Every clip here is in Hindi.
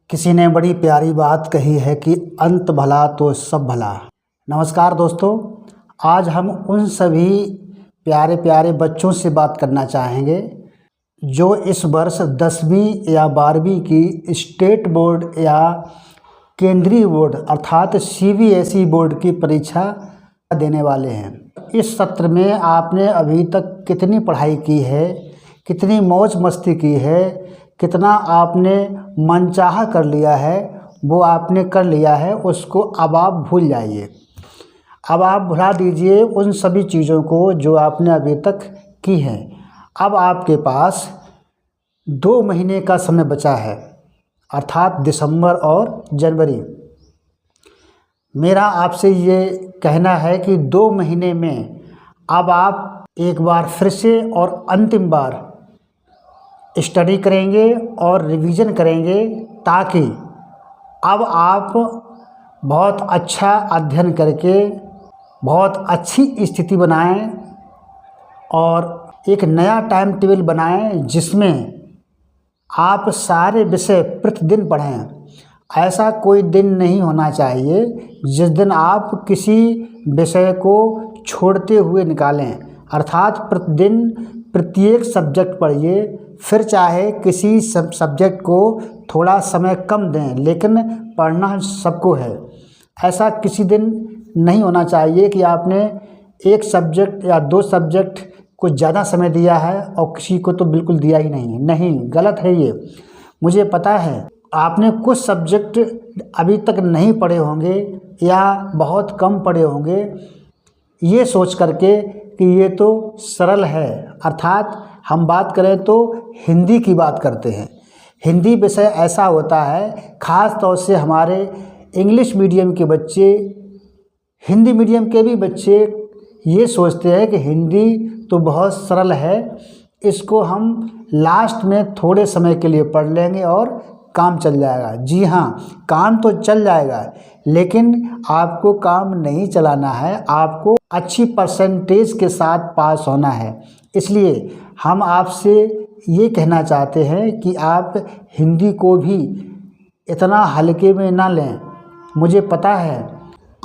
किसी ने बड़ी प्यारी बात कही है कि अंत भला तो सब भला। नमस्कार दोस्तों, आज हम उन सभी प्यारे प्यारे बच्चों से बात करना चाहेंगे जो इस वर्ष 10वीं या 12वीं की स्टेट बोर्ड या केंद्रीय बोर्ड अर्थात CBSE बोर्ड की परीक्षा देने वाले हैं। इस सत्र में आपने अभी तक कितनी पढ़ाई की है, कितनी मौज मस्ती की है, कितना आपने मनचाहा कर लिया है, वो आपने कर लिया है, उसको अब आप भूल जाइए। अब आप भुला दीजिए उन सभी चीज़ों को जो आपने अभी तक की हैं। अब आपके पास 2 महीने का समय बचा है, अर्थात दिसंबर और जनवरी। मेरा आपसे ये कहना है कि 2 महीने में अब आप एक बार फिर से और अंतिम बार स्टडी करेंगे और रिवीजन करेंगे, ताकि अब आप बहुत अच्छा अध्ययन करके बहुत अच्छी स्थिति बनाएं और एक नया टाइम टेबल बनाएं जिसमें आप सारे विषय प्रतिदिन पढ़ें। ऐसा कोई दिन नहीं होना चाहिए जिस दिन आप किसी विषय को छोड़ते हुए निकालें, अर्थात प्रतिदिन प्रत्येक सब्जेक्ट पढ़िए। फिर चाहे किसी सब्जेक्ट को थोड़ा समय कम दें, लेकिन पढ़ना सबको है। ऐसा किसी दिन नहीं होना चाहिए कि आपने एक सब्जेक्ट या 2 सब्जेक्ट को ज़्यादा समय दिया है और किसी को तो बिल्कुल दिया ही नहीं है। नहीं, गलत है ये। मुझे पता है आपने कुछ सब्जेक्ट अभी तक नहीं पढ़े होंगे या बहुत कम पढ़े होंगे, ये सोच करके कि ये तो सरल है। अर्थात हम बात करें तो हिंदी की बात करते हैं। हिंदी विषय ऐसा होता है, ख़ास तौर से हमारे इंग्लिश मीडियम के बच्चे, हिंदी मीडियम के भी बच्चे ये सोचते हैं कि हिंदी तो बहुत सरल है, इसको हम लास्ट में थोड़े समय के लिए पढ़ लेंगे और काम चल जाएगा। जी हाँ, काम तो चल जाएगा, लेकिन आपको काम नहीं चलाना है, आपको अच्छी परसेंटेज के साथ पास होना है। इसलिए हम आपसे ये कहना चाहते हैं कि आप हिंदी को भी इतना हल्के में ना लें। मुझे पता है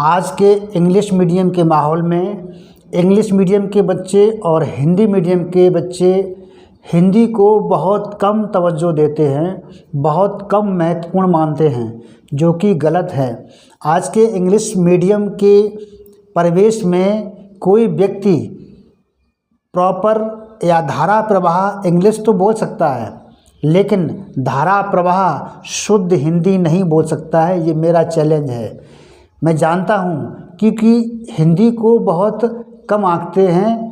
आज के इंग्लिश मीडियम के माहौल में इंग्लिश मीडियम के बच्चे और हिंदी मीडियम के बच्चे हिंदी को बहुत कम तवज्जो देते हैं, बहुत कम महत्वपूर्ण मानते हैं, जो कि गलत है। आज के इंग्लिश मीडियम के परिवेश में कोई व्यक्ति प्रॉपर या धारा प्रवाह इंग्लिश तो बोल सकता है, लेकिन धारा प्रवाह शुद्ध हिंदी नहीं बोल सकता है। ये मेरा चैलेंज है। मैं जानता हूँ क्योंकि हिंदी को बहुत कम आंकते हैं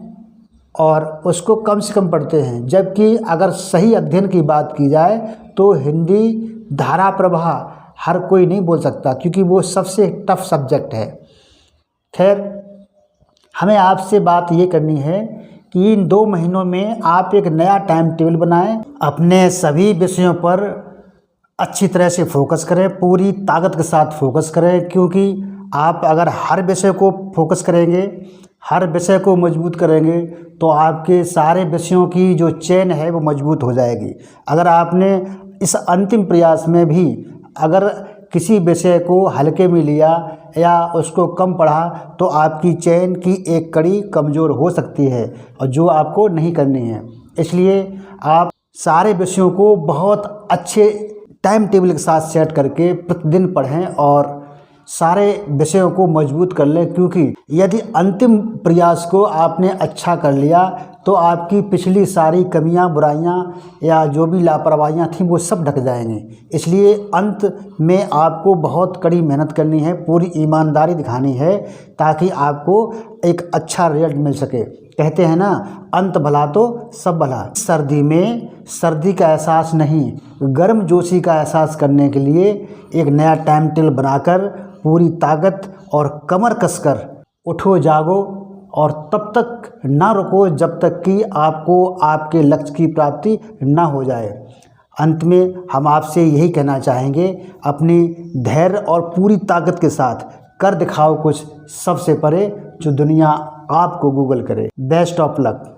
और उसको कम से कम पढ़ते हैं, जबकि अगर सही अध्ययन की बात की जाए तो हिंदी धारा प्रवाह हर कोई नहीं बोल सकता, क्योंकि वो सबसे टफ सब्जेक्ट है। खैर, हमें आपसे बात ये करनी है कि इन 2 महीनों में आप एक नया टाइम टेबल बनाएं, अपने सभी विषयों पर अच्छी तरह से फोकस करें, पूरी ताकत के साथ फोकस करें, क्योंकि आप अगर हर विषय को फोकस करेंगे, हर विषय को मजबूत करेंगे, तो आपके सारे विषयों की जो चेन है वो मजबूत हो जाएगी। अगर आपने इस अंतिम प्रयास में भी अगर किसी विषय को हल्के में लिया या उसको कम पढ़ा, तो आपकी चेन की एक कड़ी कमज़ोर हो सकती है, और जो आपको नहीं करनी है। इसलिए आप सारे विषयों को बहुत अच्छे टाइम टेबल के साथ सेट करके प्रतिदिन पढ़ें और सारे विषयों को मजबूत कर लें, क्योंकि यदि अंतिम प्रयास को आपने अच्छा कर लिया तो आपकी पिछली सारी कमियां, बुराइयां या जो भी लापरवाहियां थीं वो सब ढक जाएंगी। इसलिए अंत में आपको बहुत कड़ी मेहनत करनी है, पूरी ईमानदारी दिखानी है, ताकि आपको एक अच्छा रिजल्ट मिल सके। कहते हैं ना, अंत भला तो सब भला। सर्दी में सर्दी का एहसास नहीं, गर्मजोशी का एहसास करने के लिए एक नया टाइम टेबल बनाकर पूरी ताकत और कमर कसकर उठो, जागो और तब तक ना रुको जब तक कि आपको आपके लक्ष्य की प्राप्ति ना हो जाए। अंत में हम आपसे यही कहना चाहेंगे, अपनी धैर्य और पूरी ताकत के साथ कर दिखाओ कुछ सबसे परे, जो दुनिया आपको गूगल करे। Best of luck.